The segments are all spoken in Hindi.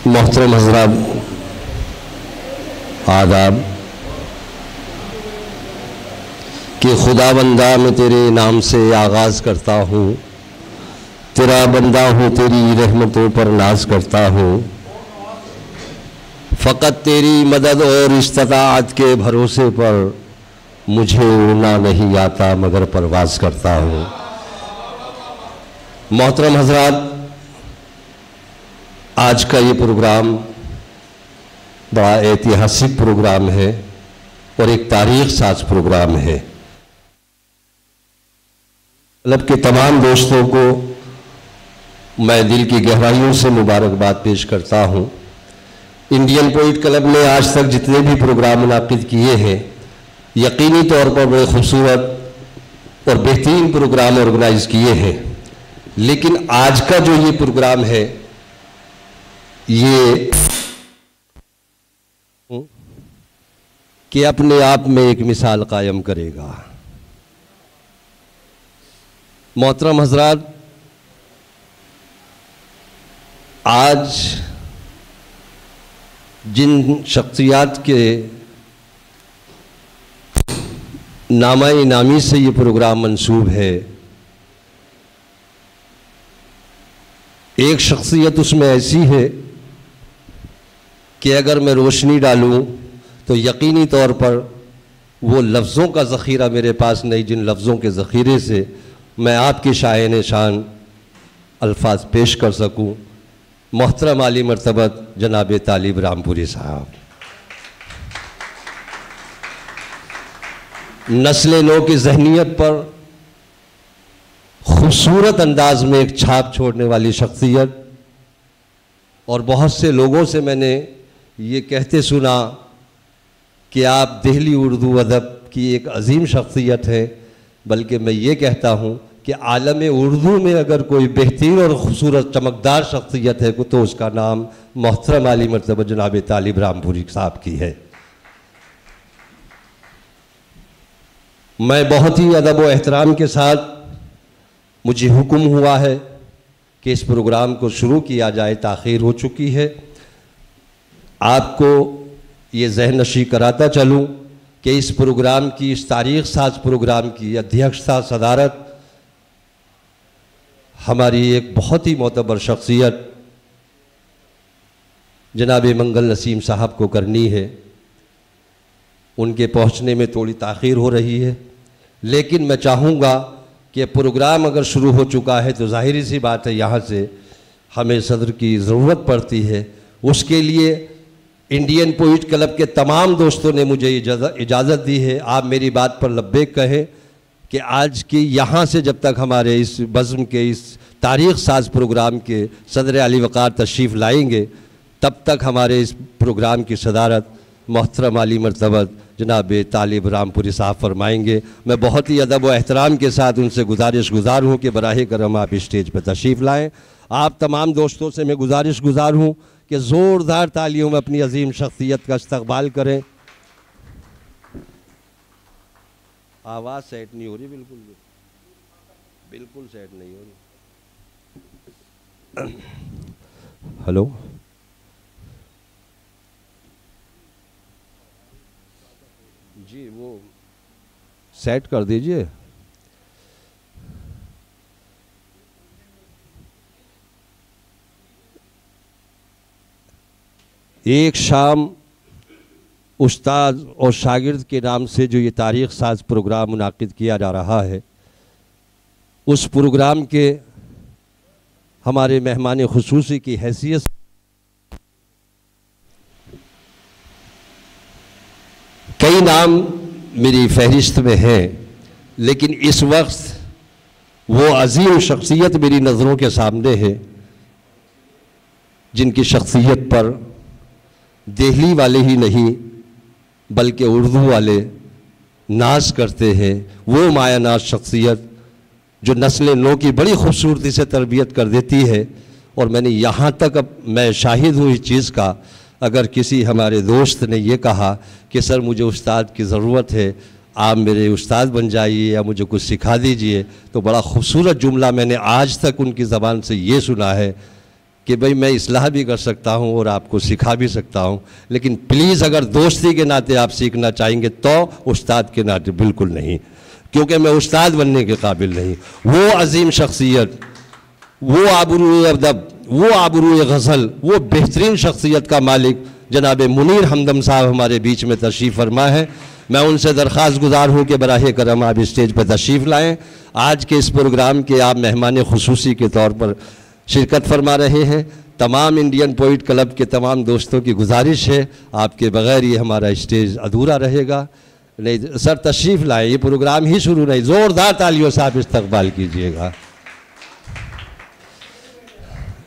मोहतरम हज़रात, आदाब। कि खुदा बंदा मैं तेरे नाम से आगाज़ करता हूँ, तेरा बंदा हूँ, तेरी रहमतों पर नाज करता हूँ। फ़कत तेरी मदद और इस्तिताअत के भरोसे पर मुझे उड़ना नहीं आता मगर परवाज़ करता हूँ। मोहतरम हज़रात, आज का ये प्रोग्राम बड़ा ऐतिहासिक प्रोग्राम है और एक तारीख़ साज प्रोग्राम है। क्लब के तमाम दोस्तों को मैं दिल की गहराइयों से मुबारकबाद पेश करता हूँ। इंडियन पोइट क्लब ने आज तक जितने भी प्रोग्राम मुनाकिद किए हैं, यकीनी तौर पर बड़े खूबसूरत और बेहतरीन प्रोग्राम ऑर्गेनाइज किए हैं, लेकिन आज का जो ये प्रोग्राम है ये कि अपने आप में एक मिसाल कायम करेगा। मोहतरम हज़रात, आज जिन शख्सियात के नामा-ए-नामी से ये प्रोग्राम मंसूब है, एक शख्सियत उसमें ऐसी है कि अगर मैं रोशनी डालूं तो यकीनी तौर पर वो लफ्ज़ों का ज़ख़ीरा मेरे पास नहीं, जिन लफ्ज़ों के ज़ख़ीरे से मैं आपके शायने शान अल्फाज पेश कर सकूं। मोहतरम आली मर्तबत जनाब तालिब रामपुरी साहब, नस्ल नौ की ज़हनियत पर खूबसूरत अंदाज में एक छाप छोड़ने वाली शख्सियत, और बहुत से लोगों से मैंने ये कहते सुना कि आप दिल्ली उर्दू अदब की एक अजीम शख्सियत है, बल्कि मैं ये कहता हूँ कि आलम उर्दू में अगर कोई बेहतरीन और खूबसूरत चमकदार शख्सियत है तो उसका नाम मोहतरम आली मर्तबा जनाब तालिब रामपुरी साहब की है। मैं बहुत ही अदब व एहतराम के साथ, मुझे हुक्म हुआ है कि इस प्रोग्राम को शुरू किया जाए, ताख़ीर हो चुकी है। आपको ये ज़हन-नशी कराता चलूँ कि इस प्रोग्राम की, इस तारीख़ साज प्रोग्राम की अध्यक्षता, सदारत हमारी एक बहुत ही मोतबर शख्सियत जनाब मंगल नसीम साहब को करनी है। उनके पहुँचने में थोड़ी ताख़ीर हो रही है, लेकिन मैं चाहूँगा कि प्रोग्राम अगर शुरू हो चुका है तो ज़ाहिर सी बात है यहाँ से हमें सदर की ज़रूरत पड़ती है। उसके लिए इंडियन पोइट क्लब के तमाम दोस्तों ने मुझे इजाज़त दी है। आप मेरी बात पर लब्बैक कहें कि आज की यहाँ से जब तक हमारे इस बज़्म के, इस तारीख़ साज प्रोग्राम के सदर आली वक़ार तशरीफ़ लाएंगे, तब तक हमारे इस प्रोग्राम की सदारत मोहतरम आली मर्तबत जनाब तालिब रामपुरी साहब फरमाएंगे। मैं बहुत ही अदब व एहतराम के साथ उनसे गुज़ार हूँ कि बराहे करम आप स्टेज पर तशरीफ़ लाएँ। आप तमाम दोस्तों से मैं गुज़ार हूँ कि ज़ोरदार तालियों में अपनी अजीम शख्सियत का इस्तक़बाल करें। आवाज़ सेट नहीं हो रही, बिल्कुल सेट नहीं हो रही। हेलो, जी वो सेट कर दीजिए। एक शाम उस्ताद और शागिर्द के नाम से जो ये तारीख़ साज प्रोग्राम मुनाकिद किया जा रहा है, उस प्रोग्राम के हमारे मेहमान खुसूसी की हैसियत कई नाम मेरी फहरिस्त में हैं, लेकिन इस वक्त वो अजीम शख्सियत मेरी नज़रों के सामने है जिनकी शख्सियत पर दिल्ली वाले ही नहीं बल्कि उर्दू वाले नाज करते हैं। वो मायानाज शख्सियत जो नस्ल नौ की बड़ी खूबसूरती से तरबियत कर देती है। और मैंने यहाँ तक, अब मैं शाहिद हूँ इस चीज़ का, अगर किसी हमारे दोस्त ने ये कहा कि सर मुझे उस्ताद की ज़रूरत है, आप मेरे उस्ताद बन जाइए या मुझे कुछ सिखा दीजिए। तो बड़ा खूबसूरत जुमला मैंने आज तक उनकी ज़बान से ये सुना है कि भाई मैं इस्लाह भी कर सकता हूँ और आपको सिखा भी सकता हूँ, लेकिन प्लीज़ अगर दोस्ती के नाते आप सीखना चाहेंगे तो उस्ताद के नाते बिल्कुल नहीं, क्योंकि मैं उस्ताद बनने के काबिल नहीं। वो अजीम शख्सियत, वो आबरूए अदब, वो आबरूए गज़ल, वो बेहतरीन शख्सियत का मालिक जनाब मुनीर हमदम साहब हमारे बीच में तशरीफ़ फरमा है। मैं उनसे दरख्वास्त गुजार हूँ कि बराह करम आप स्टेज पर तशरीफ़ लाएँ। आज के इस प्रोग्राम के आप मेहमान खुसूसी के तौर पर शिरकत फरमा रहे हैं। तमाम इंडियन पोइट क्लब के तमाम दोस्तों की गुजारिश है, आपके बग़ैर ये हमारा स्टेज अधूरा रहेगा। नहीं सर तशरीफ़ लाएँ, ये प्रोग्राम ही शुरू नहीं, ज़ोरदार तालियों से आप इस्तकबाल कीजिएगा।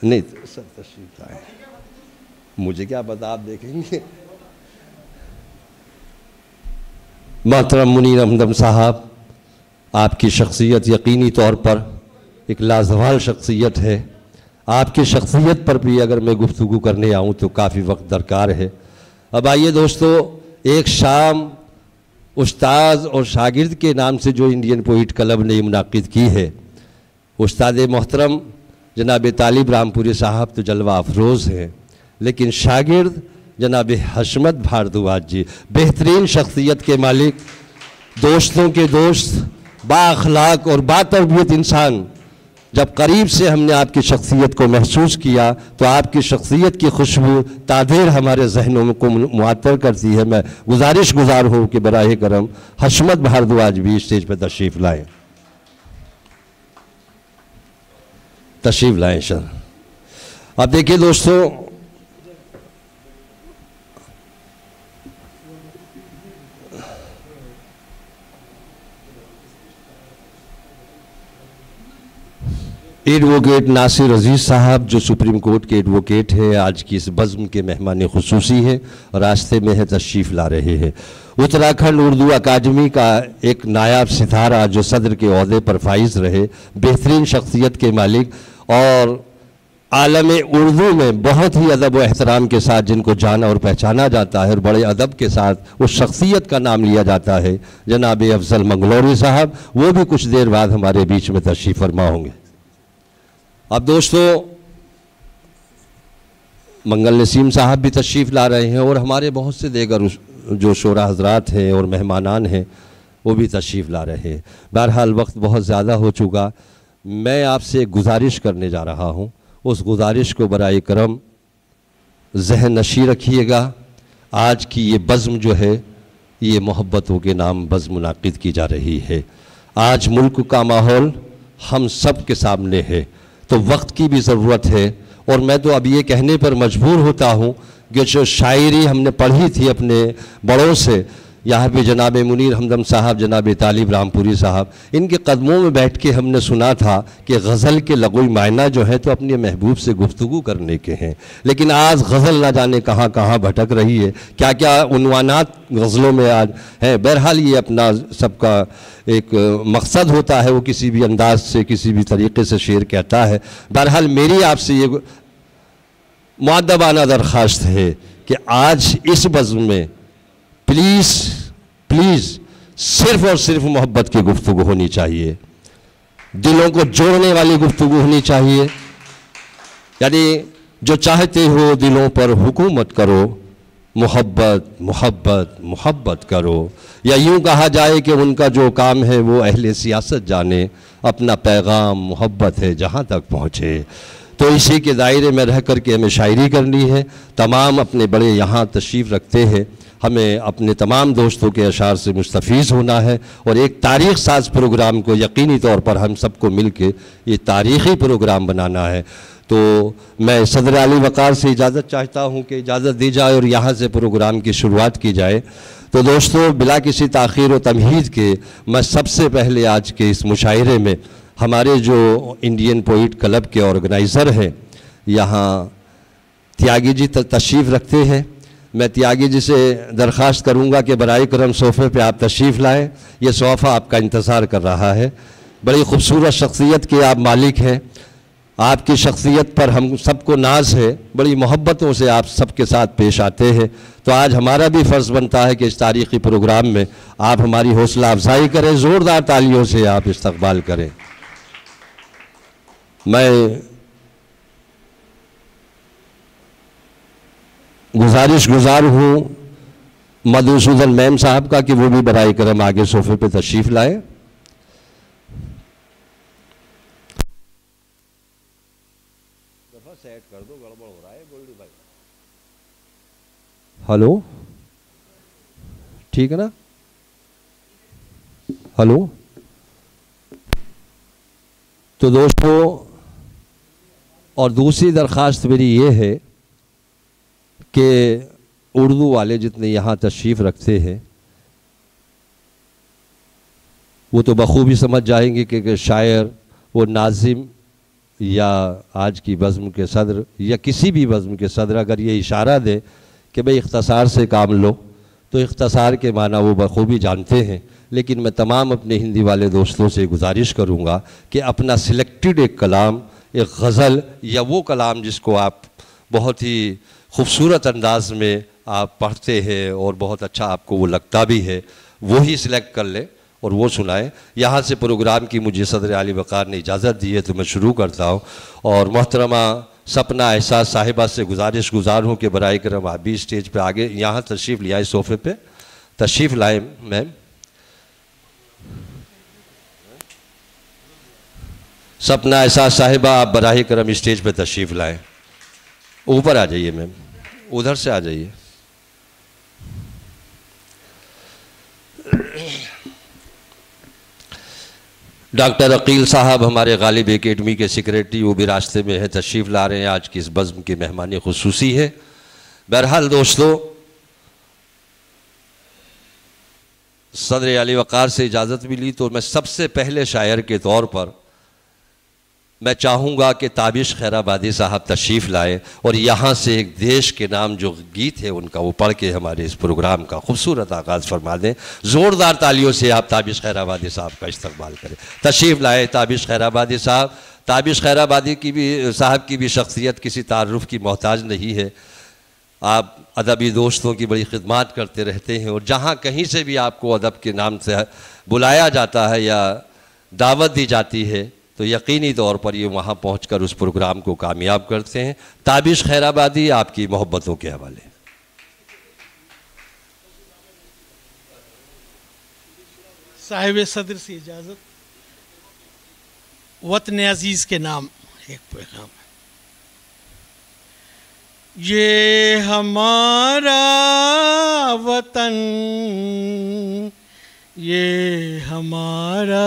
नहीं सर तशरीफ़ लाएँ, मुझे क्या पता, आप देखेंगे। मोहतरम मुनीर हमदम साहब, आपकी शख्सियत यकीनी तौर पर एक लाजवाल शख्सियत है। आपकी शख्सियत पर भी अगर मैं गुफ्तगू करने आऊँ तो काफ़ी वक्त दरकार है। अब आइए दोस्तों, एक शाम उस्ताद और शागिर्द के नाम से जो इंडियन पोइट क्लब ने मुनाकिद की है, उस्ताद मोहतरम जनाब तालिब रामपुरी साहब तो जलवा अफरोज़ हैं, लेकिन शागिर्द जनाब हशमत भारद्वाज जी बेहतरीन शख्सियत के मालिक, दोस्तों के दोस्त, बाअखलाक और बातरबियत इंसान। जब करीब से हमने आपकी शख्सियत को महसूस किया तो आपकी शख्सियत की खुशबू तादेर हमारे जहनों को मुअत्तर करती है। मैं गुजारिश गुजार हूँ कि बराह करम हशमत भारद्वाज भी स्टेज पर तशरीफ़ लाएँ। तशरीफ़ लाएँ सर। अब देखिए दोस्तों, एडवोकेट नासिर अजीज़ साहब जो सुप्रीम कोर्ट के एडवोकेट हैं, आज की इस बज़्म के मेहमान खुसूसी हैं, रास्ते में है तशरीफ़ ला रहे हैं। उत्तराखंड उर्दू अकादमी का एक नायाब सितारा जो सदर के ओहदे पर फाइज रहे, बेहतरीन शख्सियत के मालिक और आलम उर्दू में बहुत ही अदब व एहतराम के साथ जिनको जाना और पहचाना जाता है और बड़े अदब के साथ उस शख्सियत का नाम लिया जाता है, जनाब अफजल मंगलौरी साहब, वो भी कुछ देर बाद हमारे बीच में तशरीफ़ फरमा होंगे। अब दोस्तों, मंगल नसीम साहब भी तशरीफ़ ला रहे हैं और हमारे बहुत से देगर जो शोरा हजरात हैं और मेहमानान हैं वो भी तशरीफ़ ला रहे हैं। बहरहाल वक्त बहुत ज़्यादा हो चुका, मैं आपसे एक गुजारिश करने जा रहा हूँ, उस गुजारिश को बराए करम जहन नशी रखिएगा। आज की ये बज़्म जो है ये मोहब्बतों के नाम बज़्म मुनाकिद की जा रही है। आज मुल्क का माहौल हम सब के सामने है, तो वक्त की भी ज़रूरत है। और मैं तो अब ये कहने पर मजबूर होता हूँ कि जो शायरी हमने पढ़ी थी अपने बड़ों से, यहाँ पे जनाब मुनीर हमदम साहब, जनाब तालिब रामपुरी साहब, इनके कदमों में बैठ के हमने सुना था कि गज़ल के लगोई मायना जो है तो अपने महबूब से गुफ्तगू करने के हैं, लेकिन आज गज़ल ना जाने कहाँ कहाँ भटक रही है, क्या क्या उन्वानात गज़लों में आज हैं। बहरहाल ये अपना सबका एक मकसद होता है, वो किसी भी अंदाज से किसी भी तरीक़े से शेर कहता है। बहरहाल मेरी आपसे ये मुअद्दबाना दरख्वास्त है कि आज इस बज़्म में प्लीज़ प्लीज़ सिर्फ़ और सिर्फ मोहब्बत की गुफ्तगू होनी चाहिए, दिलों को जोड़ने वाली गुफ्तगू होनी चाहिए। यानी जो चाहते हो दिलों पर हुकूमत करो, मोहब्बत मोहब्बत मोहब्बत करो, या यूँ कहा जाए कि उनका जो काम है वो अहले सियासत जाने, अपना पैगाम मोहब्बत है जहाँ तक पहुँचे। तो इसी के दायरे में रह कर के हमें शायरी करनी है। तमाम अपने बड़े यहाँ तशरीफ़ रखते हैं, हमें अपने तमाम दोस्तों के अशार से मुस्तफ़ीज़ होना है और एक तारीख़ साज प्रोग्राम को यकीनी तौर पर हम सबको मिल के ये तारीख़ी प्रोग्राम बनाना है। तो मैं सदर अली वक़ार से इजाज़त चाहता हूँ कि इजाज़त दी जाए और यहाँ से प्रोग्राम की शुरुआत की जाए। तो दोस्तों, बिला किसी ताख़ीर व तमहीद के मैं सबसे पहले आज के इस मुशायरे में हमारे जो इंडियन पोइट क्लब के ऑर्गेनाइज़र हैं, यहाँ त्यागी जी तशरीफ़ रखते हैं। मैं त्यागी जी से दरख्वास्त करूँगा कि बराए करम सोफ़े पे आप तशरीफ़ लाएँ, ये सोफ़ा आपका इंतज़ार कर रहा है। बड़ी ख़ूबसूरत शख्सियत के आप मालिक हैं। आपकी शख्सियत पर हम सबको नाज है, बड़ी मोहब्बतों से आप सबके साथ पेश आते हैं। तो आज हमारा भी फ़र्ज़ बनता है कि इस तारीख़ी प्रोग्राम में आप हमारी हौसला अफजाई करें, ज़ोरदार तालियों से आप इस्तकबाल करें। मैं गुज़ार हूँ मधुसूदन मैम साहब का कि वो भी बराए करम आगे सोफे पे तशरीफ़ लाएं। सेट कर दो, गड़बड़ हो रहा है गोल्डी भाई। हेलो, ठीक है ना? हेलो, तो दोस्तों, और दूसरी दरख्वास्त मेरी ये है कि उर्दू वाले जितने यहाँ तशरीफ़ रखते हैं वो तो बखूबी समझ जाएंगे कि शायर, वो नाज़िम या आज की बज़्म के सदर या किसी भी बज़्म के सदर अगर ये इशारा दे कि भाई इख्तसार से काम लो, तो इख्तसार के माना वो बखूबी जानते हैं। लेकिन मैं तमाम अपने हिंदी वाले दोस्तों से गुजारिश करूँगा कि अपना सिलेक्टेड एक कलाम, एक गज़ल या वो कलाम जिसको आप बहुत ही खूबसूरत अंदाज में आप पढ़ते हैं और बहुत अच्छा आपको वो लगता भी है, वो ही सिलेक्ट कर ले और वो सुनाएं। यहाँ से प्रोग्राम की मुझे सदर आली वक़ार ने इजाज़त दी है तो मैं शुरू करता हूँ। और मोहतरमा सपना एहसास साहिबा से गुज़ार हूँ कि बराए करम आप भी स्टेज पे आगे यहाँ तशरीफ़ ले आए, सोफ़े पे तशरीफ़ लाएँ। मैम सपना एहसास साहिबा, आप बराए करम स्टेज पे तशरीफ़ लाएँ। ऊपर आ जाइए मैम, उधर से आ जाइए। डॉक्टर अकील साहब हमारे गालिब एकेडमी के सेक्रेटरी, वो भी रास्ते में है, तशरीफ़ ला रहे हैं। आज की इस बज़्म की मेहमानी खुसूसी है। बहरहाल दोस्तों, सदर आली वक़ार से इजाज़त भी ली तो मैं सबसे पहले शायर के तौर पर मैं चाहूँगा कि ताबिश खैराबादी साहब तशरीफ़ लाए और यहाँ से एक देश के नाम जो गीत है उनका वो पढ़ के हमारे इस प्रोग्राम का खूबसूरत आगाज़ फरमा दें। ज़ोरदार तालियों से आप ताबिश खैराबादी साहब का इस्तकबाल करें। तशरीफ़ लाए ताबिश खैराबादी साहब। ताबिश खैराबादी की भी साहब की भी शख्सियत किसी तारुफ़ की मोहताज नहीं है। आप अदबी दोस्तों की बड़ी खिदमत करते रहते हैं और जहाँ कहीं से भी आपको अदब के नाम से बुलाया जाता है या दावत दी जाती है तो यकीनी तौर पर ये वहाँ पहुँचकर उस प्रोग्राम को कामयाब करते हैं। ताबिश खैराबादी आपकी मोहब्बतों के हवाले। साहिब सदर से इजाज़त। वतन अजीज़ के नाम एक पैगाम। ये हमारा वतन, ये हमारा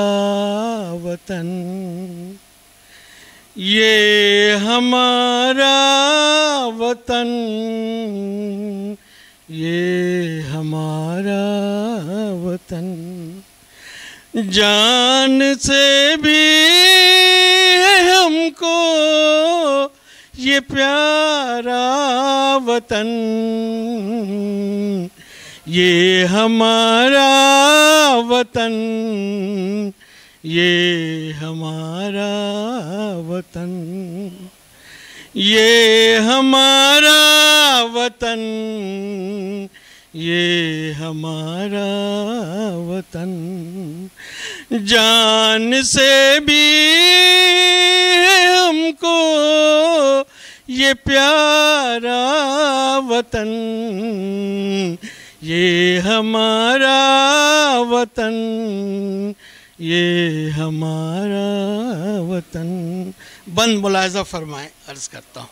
वतन, ये हमारा वतन, ये हमारा वतन, जान से भी है हमको ये प्यारा वतन, ये हमारा वतन, ये हमारा वतन, ये हमारा वतन, ये हमारा वतन, जान से भी है हमको ये प्यारा वतन, ये हमारा वतन, ये हमारा वतन। बंद मुलाहिज़ा फरमाएं, अर्ज़ करता हूँ।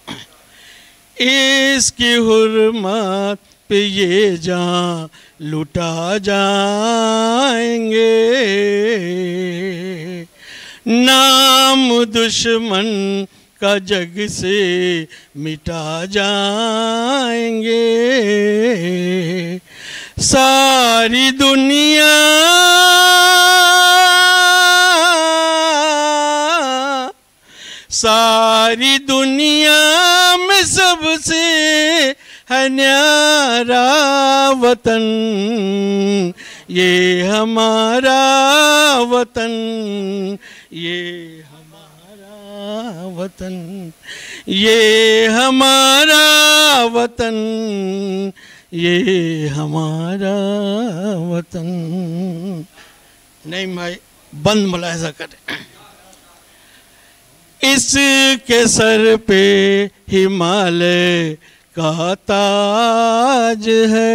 इसकी हुर्मत पे ये जान लुटा जाएंगे, नाम दुश्मन का जग से मिटा जाएंगे, सारी दुनिया सारी दुनिया में सबसे है न्यारा वतन, ये हमारा वतन, ये हमारा वतन, ये हमारा वतन, ये हमारा वतन। नहीं भाई, बंद मुलाहिजा करें। इसके सर पे हिमालय का ताज है,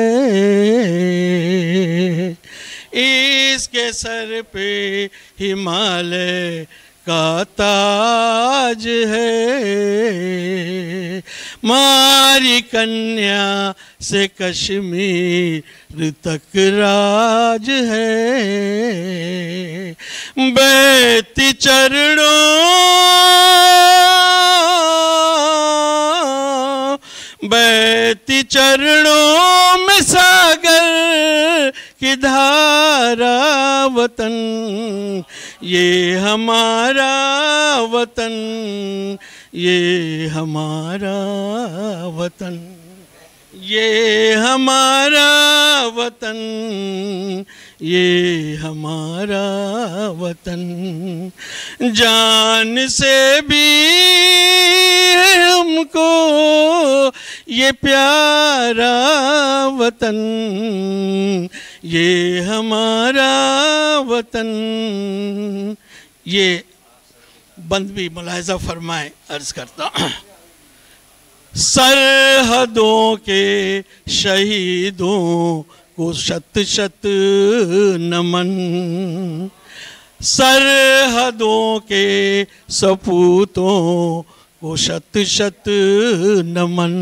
इसके सर पे हिमालय का ताज है, मारी कन्या से कश्मीर तक राज है, बहती चरणों, बहती चरणों में सागर की धारा वतन, ये हमारा वतन, ये हमारा वतन, ये हमारा वतन, ये हमारा वतन। जान से भी है हमको ये प्यारा वतन, ये हमारा वतन। ये बंद भी मुलाहिजा फरमाए, अर्ज करता हूँ। सरहदों के शहीदों को शत शत नमन, सरहदों के सपूतों को शत शत नमन,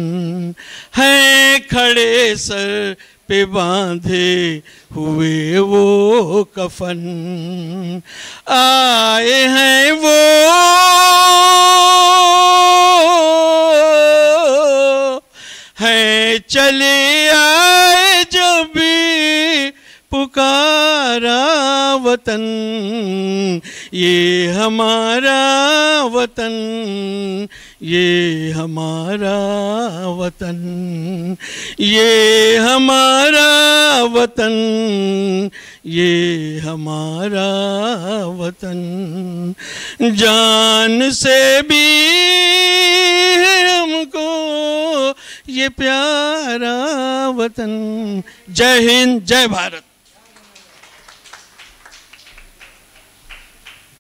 है खड़े सर पे बांधे हुए वो कफन, आए हैं वो है चले आए जब भी पुकारा वतन, ये हमारा वतन, ये हमारा वतन, ये हमारा वतन, ये हमारा वतन। जान से भी है हमको ये प्यारा वतन। जय हिंद, जय भारत।